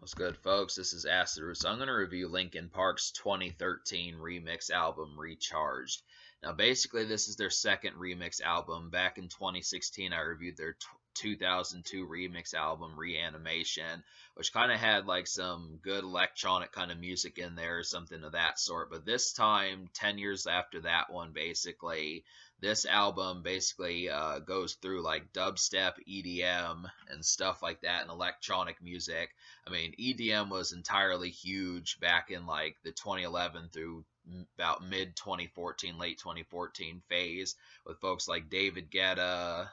What's good, folks? This is Acid Root. So I'm going to review Linkin Park's 2013 remix album, Recharged. Now, basically, this is their second remix album. Back in 2016, I reviewed their 2002 remix album, Reanimation, which kind of had like some good electronic kind of music in there, something of that sort. But this time, 10 years after that one, basically, this album basically goes through like dubstep, EDM, and stuff like that, and electronic music. I mean, EDM was entirely huge back in like the 2011 through about mid 2014, late 2014 phase with folks like David Guetta,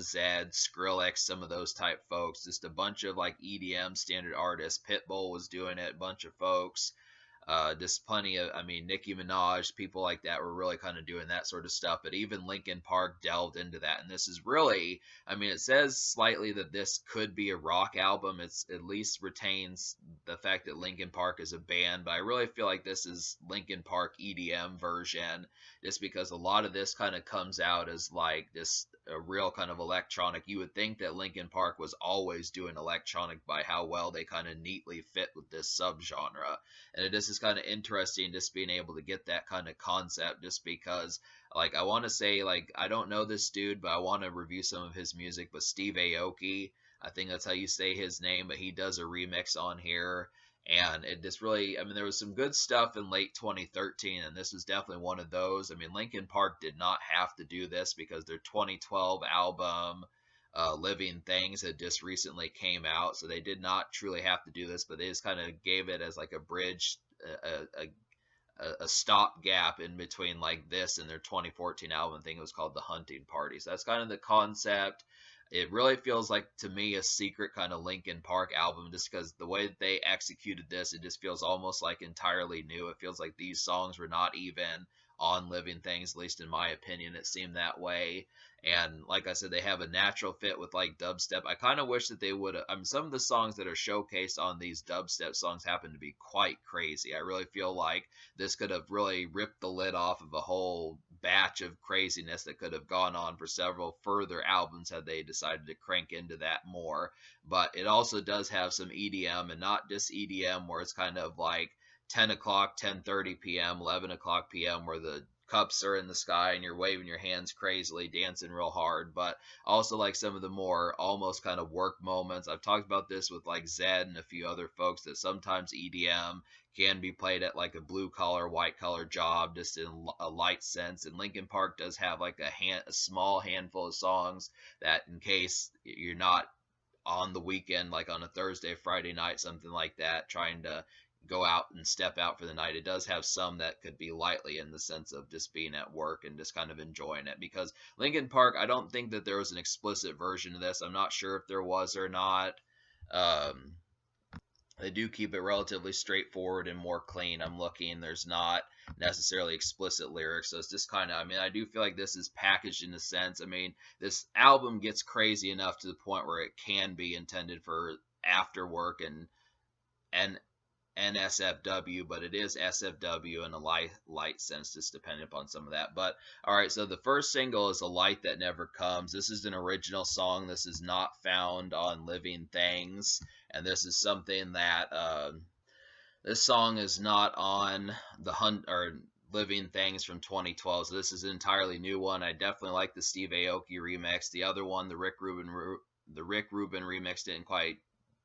Zed, Skrillex, some of those type folks. Just a bunch of like EDM standard artists. Pitbull was doing it, a bunch of folks. Just plenty of, I mean, Nicki Minaj, people like that were really kind of doing that sort of stuff. But even Linkin Park delved into that. And this is really, I mean, it says slightly that this could be a rock album. It's at least retains the fact that Linkin Park is a band. But I really feel like this is Linkin Park EDM version, just because a lot of this kind of comes out as like this a real kind of electronic. You would think that Linkin Park was always doing electronic by how well they kind of neatly fit with this subgenre, and it is kind of interesting just being able to get that kind of concept, just because like I want to say, like, I don't know this dude, but I want to review some of his music. But Steve Aoki, I think that's how you say his name, but he does a remix on here, and it just really, I mean, there was some good stuff in late 2013, and this was definitely one of those. I mean, Linkin Park did not have to do this because their 2012 album, Living Things, had just recently came out, so they did not truly have to do this, but they just kind of gave it as like a bridge, a stop gap in between like this and their 2014 album. I think it was called The Hunting Party. So that's kind of the concept. It really feels like to me a secret kind of Linkin Park album, just because the way that they executed this, it just feels almost like entirely new. It feels like these songs were not even on Living Things, at least in my opinion. It seemed that way. And like I said, they have a natural fit with like dubstep. I kind of wish that they would. I mean, some of the songs that are showcased on these dubstep songs happen to be quite crazy. I really feel like this could have really ripped the lid off of a whole batch of craziness that could have gone on for several further albums had they decided to crank into that more. But it also does have some EDM, and not just EDM where it's kind of like 10 o'clock, 10:30 p.m., 11 o'clock p.m., where the cups are in the sky and you're waving your hands crazily, dancing real hard, but also like some of the more almost kind of work moments. I've talked about this with like Zed and a few other folks, that sometimes EDM can be played at like a blue collar, white collar job, just in a light sense. And Linkin Park does have like a small handful of songs that, in case you're not on the weekend, like on a Thursday, Friday night, something like that, trying to go out and step out for the night, it does have some that could be lightly in the sense of just being at work and just kind of enjoying it. Because Linkin Park, I don't think that there was an explicit version of this. I'm not sure if there was or not. Um, they do keep it relatively straightforward and more clean. I'm looking, there's not necessarily explicit lyrics, so it's just kind of, I mean, I do feel like this is packaged in a sense. I mean, this album gets crazy enough to the point where it can be intended for after work and NSFW, but it is SFW in a light sense, just depending upon some of that. But all right, so the first single is "A Light That Never Comes." This is an original song. This is not found on Living Things, and this is something that this song is not on the Hunt or Living Things from 2012. So this is an entirely new one. I definitely like the Steve Aoki remix. The other one, the Rick Rubin remix, didn't quite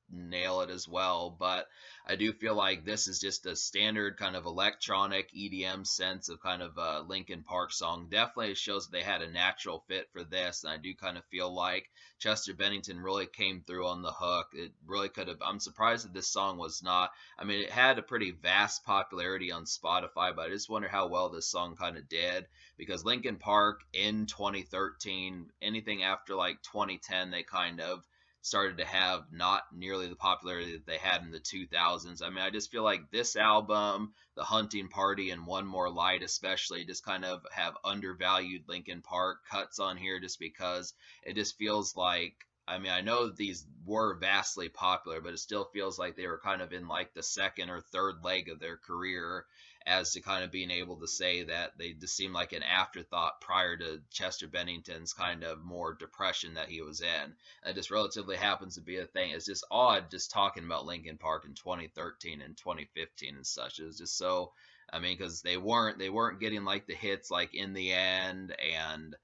nail it as well, but I do feel like this is just a standard kind of electronic EDM sense of kind of a Linkin Park song. Definitely shows that they had a natural fit for this, and I do kind of feel like Chester Bennington really came through on the hook. It really could have, I'm surprised that this song was not, I mean, it had a pretty vast popularity on Spotify, but I just wonder how well this song kind of did, because Linkin Park in 2013, anything after like 2010, they kind of started to have not nearly the popularity that they had in the 2000s. I mean, I just feel like this album, The Hunting Party, and One More Light especially, just kind of have undervalued Linkin Park cuts on here, just because it just feels like I mean, I know that these were vastly popular, but it still feels like they were kind of in like the second or third leg of their career, as to kind of being able to say that they just seemed like an afterthought prior to Chester Bennington's kind of more depression that he was in. It just relatively happens to be a thing. It's just odd just talking about Linkin Park in 2013 and 2015 and such. It was just so, I mean, because they weren't getting like the hits like In the End and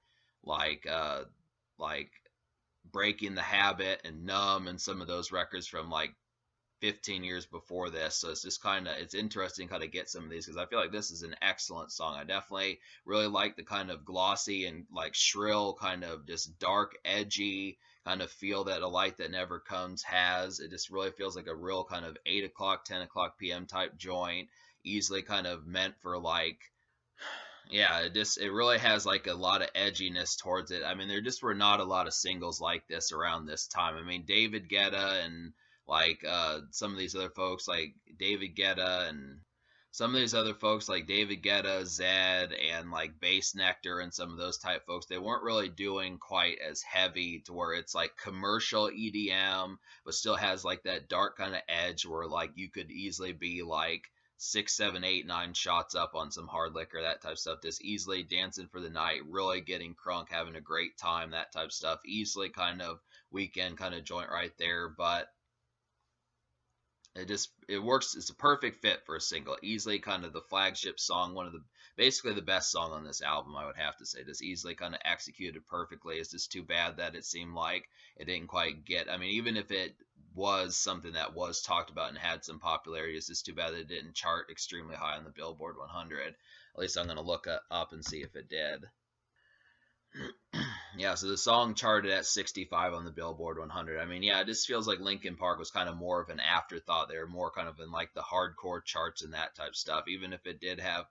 like like Breaking the Habit and Numb and some of those records from like 15 years before this. So it's just kind of, it's interesting kind of get some of these, because I feel like this is an excellent song. I definitely really like the kind of glossy and like shrill kind of just dark, edgy kind of feel that A Light That Never Comes has. It just really feels like a real kind of 8 o'clock, 10 o'clock p.m. type joint, easily kind of meant for like, yeah, it really has like a lot of edginess towards it. I mean, there just were not a lot of singles like this around this time. I mean, David Guetta and like some of these other folks like David Guetta and some of these other folks like David Guetta, Zed, and like Bass Nectar and some of those type folks, they weren't really doing quite as heavy to where it's like commercial EDM, but still has like that dark kind of edge where like you could easily be like 6, 7, 8, 9 shots up on some hard liquor, that type of stuff. Just easily dancing for the night, really getting crunk, having a great time, that type of stuff. Easily kind of weekend kind of joint right there. But it works. It's a perfect fit for a single. Easily kind of the flagship song, one of the basically the best song on this album, I would have to say. Just easily kind of executed perfectly. It's just too bad that it seemed like it didn't quite get. I mean, even if it was something that was talked about and had some popularity, it's just too bad that it didn't chart extremely high on the Billboard 100. At least I'm going to look up and see if it did. Yeah, so the song charted at 65 on the Billboard 100. I mean, yeah, it just feels like Linkin Park was kind of more of an afterthought. They were more kind of in like the hardcore charts and that type of stuff. Even if it did have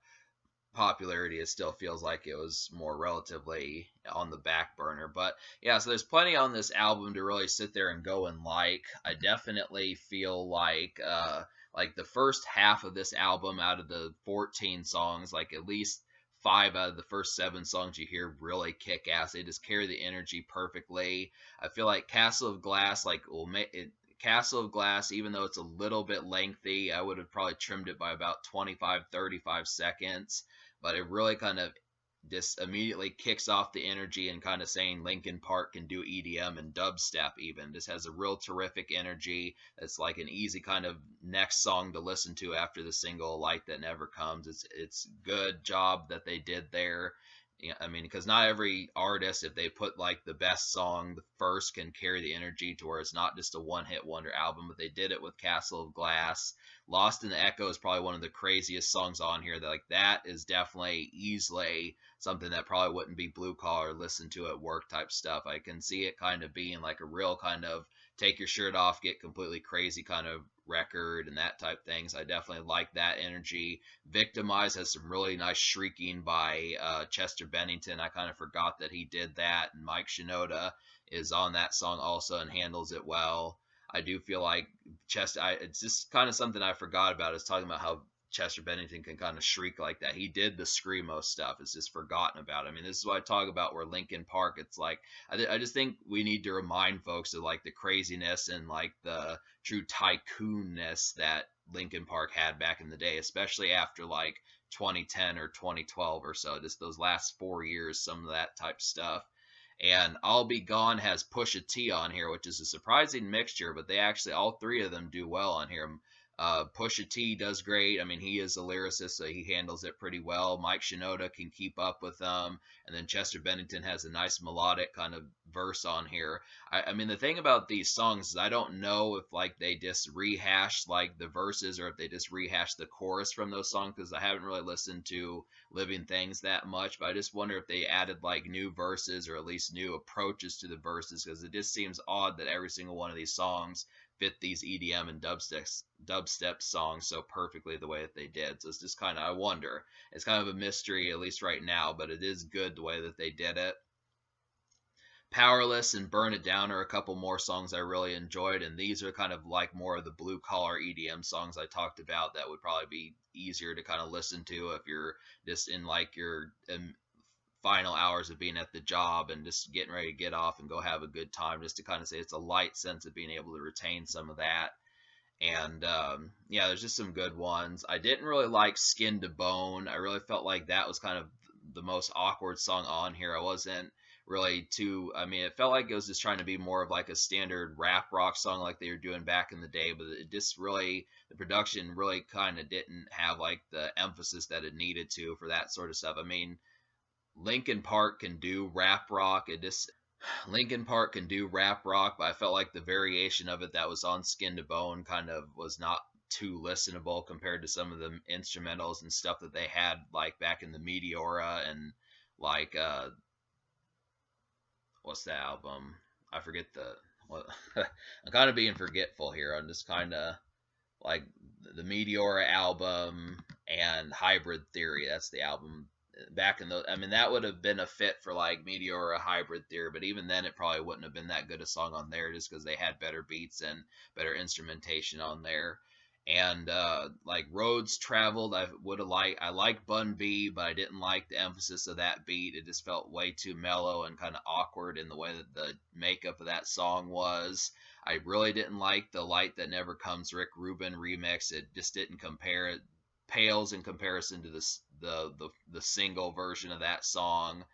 popularity, it still feels like it was more relatively on the back burner. But yeah, so there's plenty on this album to really sit there and go and like. I definitely feel like the first half of this album, out of the 14 songs, like at least 5 out of the first 7 songs you hear really kick ass. They just carry the energy perfectly. I feel like Castle of Glass, like, will make it. Castle of Glass, even though it's a little bit lengthy, I would have probably trimmed it by about 25, 35 seconds. But it really kind of just immediately kicks off the energy and kind of saying Linkin Park can do EDM and dubstep even. Just has a real terrific energy. It's like an easy kind of next song to listen to after the single Light That Never Comes. It's good job that they did there. Yeah, I mean, because not every artist, if they put like the best song the first, can carry the energy to where it's not just a one-hit wonder album. But they did it with Castle of Glass. Lost in the Echo is probably one of the craziest songs on here. That is definitely easily something that probably wouldn't be blue collar listen to at work type stuff. I can see it kind of being like a real kind of take your shirt off, get completely crazy kind of record and that type things. I definitely like that energy. Victimize has some really nice shrieking by Chester Bennington. I kind of forgot that he did that. And Mike Shinoda is on that song also and handles it well. I do feel like it's just kind of something I forgot about, is talking about how Chester Bennington can kind of shriek like that. He did the screamo stuff. It's just forgotten about. I mean, this is what I talk about where Linkin Park, it's like, I just think we need to remind folks of like the craziness and like the true tycoonness that Linkin Park had back in the day, especially after like 2010 or 2012 or so. Just those last 4 years, some of that type stuff. And I'll Be Gone has Pusha T on here, which is a surprising mixture, but they actually, all three of them do well on here. Pusha T does great. I mean, he is a lyricist, so he handles it pretty well. Mike Shinoda can keep up with them. And then Chester Bennington has a nice melodic kind of verse on here. I mean, the thing about these songs is I don't know if like they just rehashed like the verses or if they just rehashed the chorus from those songs, because I haven't really listened to Living Things that much, but I just wonder if they added like new verses or at least new approaches to the verses, because it just seems odd that every single one of these songs fit these EDM and dubstep songs so perfectly the way that they did. So it's just kind of, I wonder. It's kind of a mystery, at least right now, but it is good the way that they did it. Powerless and Burn It Down are a couple more songs I really enjoyed, and these are kind of like more of the blue collar EDM songs I talked about that would probably be easier to kind of listen to if you're just in like your final hours of being at the job and just getting ready to get off and go have a good time, just to kind of say it's a light sense of being able to retain some of that. And yeah, there's just some good ones. I didn't really like Skin to Bone. I really felt like that was kind of the most awkward song on here. I wasn't really too, I mean, it felt like it was just trying to be more of like a standard rap rock song like they were doing back in the day, but it just really, the production really kind of didn't have like the emphasis that it needed to for that sort of stuff. I mean, Linkin Park can do rap rock. It just Linkin Park can do rap rock, but I felt like the variation of it that was on Skin to Bone kind of was not too listenable compared to some of the instrumentals and stuff that they had like back in the Meteora and like what's the album? I forget the what I'm kind of being forgetful here. I'm just kind of like the Meteora album and Hybrid Theory. That's the album back in the. I mean, that would have been a fit for like Meteora Hybrid Theory, but even then, it probably wouldn't have been that good a song on there, just because they had better beats and better instrumentation on there. And like Roads Traveled, I would have liked. I like Bun B, but I didn't like the emphasis of that beat. It just felt way too mellow and kind of awkward in the way that the makeup of that song was. I really didn't like the Light That Never Comes Rick Rubin remix. It just didn't compare. It pales in comparison to the single version of that song.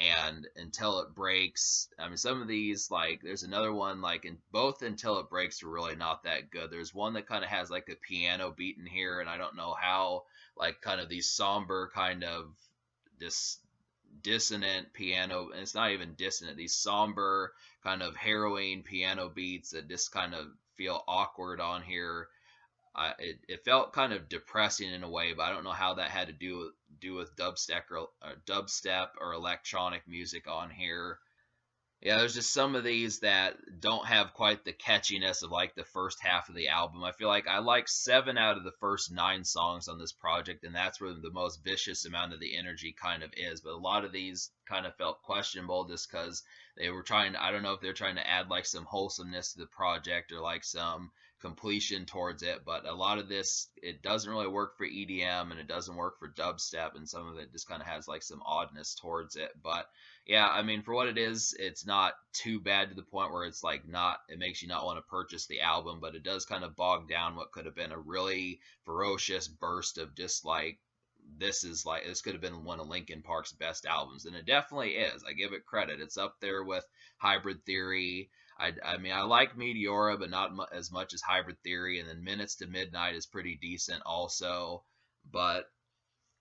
And Until It Breaks. I mean, some of these, like, there's another one, like, in both Until It Breaks are really not that good. There's one that kind of has, like, a piano beat in here, and I don't know how, like, kind of these somber, kind of dis- dissonant piano, and it's not even dissonant, these somber, kind of harrowing piano beats that just kind of feel awkward on here. It felt kind of depressing in a way, but I don't know how that had to do with dubstep or electronic music on here. Yeah, there's just some of these that don't have quite the catchiness of like the first half of the album. I feel like I like 7 out of the first 9 songs on this project, and that's where the most vicious amount of the energy kind of is. But a lot of these kind of felt questionable just because they were trying to, I don't know if they're trying to add like some wholesomeness to the project or like some completion towards it. But a lot of this, it doesn't really work for EDM and it doesn't work for dubstep, and some of it just kind of has like some oddness towards it. But yeah, I mean, for what it is, it's not too bad to the point where it's like not, it makes you not want to purchase the album, but it does kind of bog down what could have been a really ferocious burst of just like, this could have been one of Linkin Park's best albums, and it definitely is. I give it credit. It's up there with Hybrid Theory. I mean, I like Meteora, but not as much as Hybrid Theory, and then Minutes to Midnight is pretty decent also. But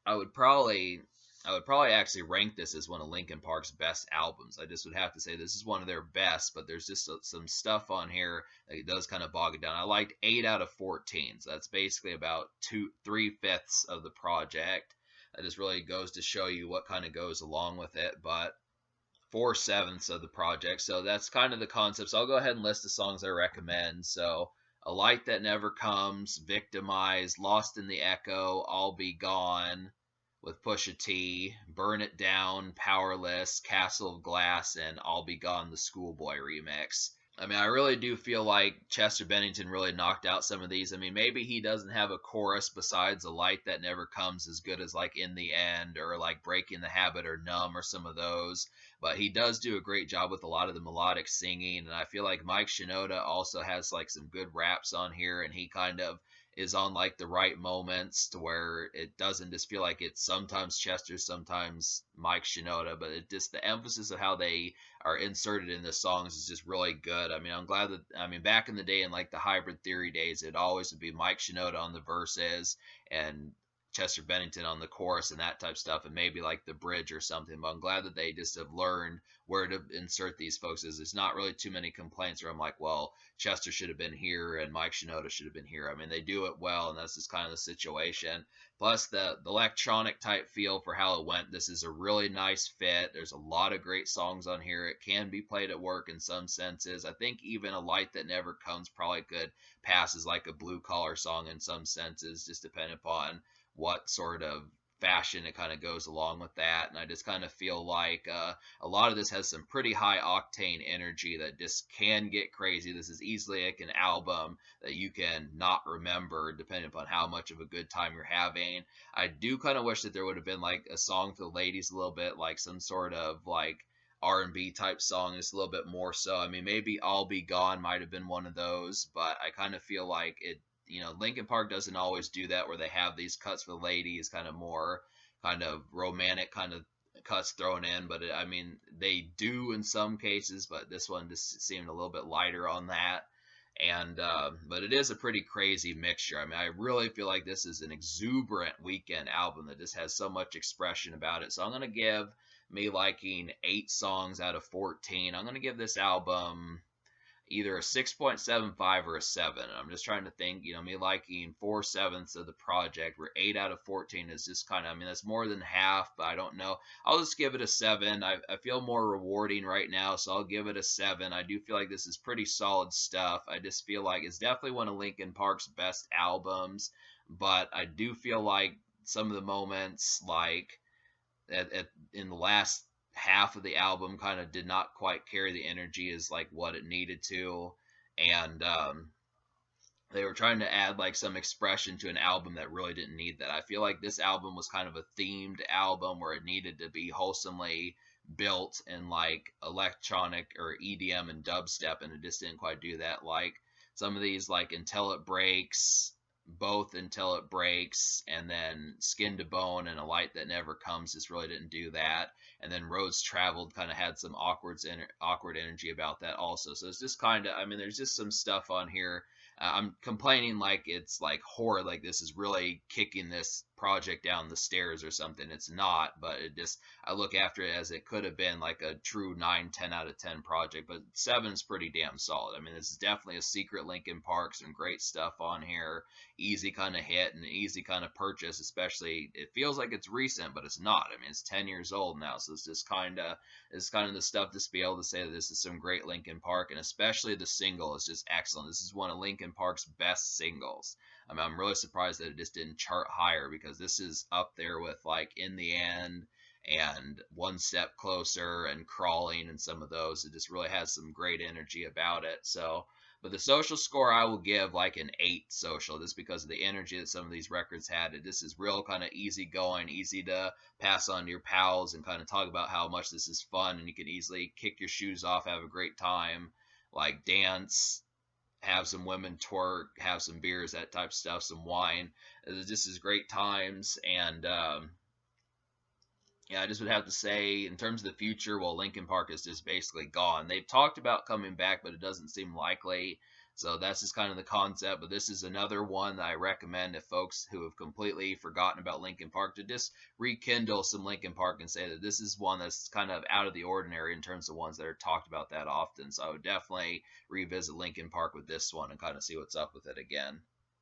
I would probably I would probably actually rank this as one of Linkin Park's best albums. I just would have to say this is one of their best, but there's just some stuff on here that does kind of bog it down. I liked 8 out of 14, so that's basically about 3/5 of the project. That just really goes to show you what kind of goes along with it, but 4/7 of the project. So that's kind of the concept. So I'll go ahead and list the songs I recommend. So A Light That Never Comes, Victimized, Lost in the Echo, I'll Be Gone with Pusha T, Burn It Down, Powerless, Castle of Glass, and I'll Be Gone, the Schoolboy remix. I mean, I really do feel like Chester Bennington really knocked out some of these. I mean, maybe he doesn't have a chorus besides A Light That Never Comes as good as like In the End or like Breaking the Habit or Numb or some of those, but he does do a great job with a lot of the melodic singing. And I feel like Mike Shinoda also has like some good raps on here, and he kind of is on like the right moments to where it doesn't just feel like it's sometimes Chester, sometimes Mike Shinoda, but it just the emphasis of how they are inserted in the songs is just really good. I mean, I'm glad that, I mean, back in the day in like the Hybrid Theory days, it always would be Mike Shinoda on the verses and Chester Bennington on the chorus and that type of stuff, and maybe like the bridge or something. But I'm glad that they just have learned where to insert these folks. Is there's not really too many complaints where I'm like, well, Chester should have been here and Mike Shinoda should have been here. I mean, they do it well, and that's just kind of the situation. Plus, the electronic type feel for how it went. This is a really nice fit. There's a lot of great songs on here. It can be played at work in some senses. I think even A Light That Never Comes probably could pass as like a blue collar song in some senses, just depending upon what sort of fashion, it kind of goes along with that. And I just kind of feel like a lot of this has some pretty high octane energy that just can get crazy. This is easily like an album that you can not remember depending upon how much of a good time you're having. I do kind of wish that there would have been like a song for the ladies a little bit, like some sort of like R&B type song, is a little bit more so. I mean, maybe I'll Be Gone might have been one of those, but I kind of feel like it, Linkin Park doesn't always do that where they have these cuts for the ladies, kind of more kind of romantic kind of cuts thrown in, but I mean, they do in some cases, but this one just seemed a little bit lighter on that. And but it is a pretty crazy mixture. I mean, I really feel like this is an exuberant weekend album that just has so much expression about it. So I'm gonna give me liking 8 songs out of 14. I'm gonna give this album either a 6.75 or a 7. I'm just trying to think, me liking 4/7 of the project, where 8 out of 14 is just kind of, I mean, that's more than half, but I don't know. I'll just give it a 7. I feel more rewarding right now, so I'll give it a 7. I do feel like this is pretty solid stuff. I just feel like it's definitely one of Linkin Park's best albums, but I do feel like some of the moments, like in the last half of the album, kind of did not quite carry the energy as like what it needed to. And they were trying to add like some expression to an album that really didn't need that. I feel like this album was kind of a themed album where it needed to be wholesomely built in like electronic or EDM and dubstep, and it just didn't quite do that. Like some of these, like Until It Breaks, both Until It Breaks, and then Skin to Bone and A Light That Never Comes, just really didn't do that. And then Roads Traveled kind of had some awkward energy about that also. So it's just kind of, I mean, there's just some stuff on here. I'm complaining like it's like horror, like this is really kicking this project down the stairs or something. It's not, but it just, I look after it as it could have been like a true 9, 10 out of 10 project, but 7 is pretty damn solid. I mean, this is definitely a secret Linkin Park, some great stuff on here, easy kind of hit and easy kind of purchase, especially it feels like it's recent, but it's not. I mean, it's 10 years old now, so it's kind of the stuff to be able to say that this is some great Linkin Park, and especially the single is just excellent. This is one of Linkin Park's best singles. I mean, I'm really surprised that it just didn't chart higher, because this is up there with like In the End and One Step Closer and Crawling and some of those. It just really has some great energy about it. So, but the social score, I will give like an 8 social, just because of the energy that some of these records had. It just is real kind of easy going, easy to pass on to your pals and kind of talk about how much this is fun, and you can easily kick your shoes off, have a great time, like dance, have some women twerk, have some beers, that type of stuff, some wine. This is great times. And yeah, I just would have to say, in terms of the future, well, Linkin Park is just basically gone. They've talked about coming back, but it doesn't seem likely. So that's just kind of the concept. But this is another one that I recommend if folks who have completely forgotten about Linkin Park to just rekindle some Linkin Park and say that this is one that's kind of out of the ordinary in terms of ones that are talked about that often. So I would definitely revisit Linkin Park with this one and kind of see what's up with it again.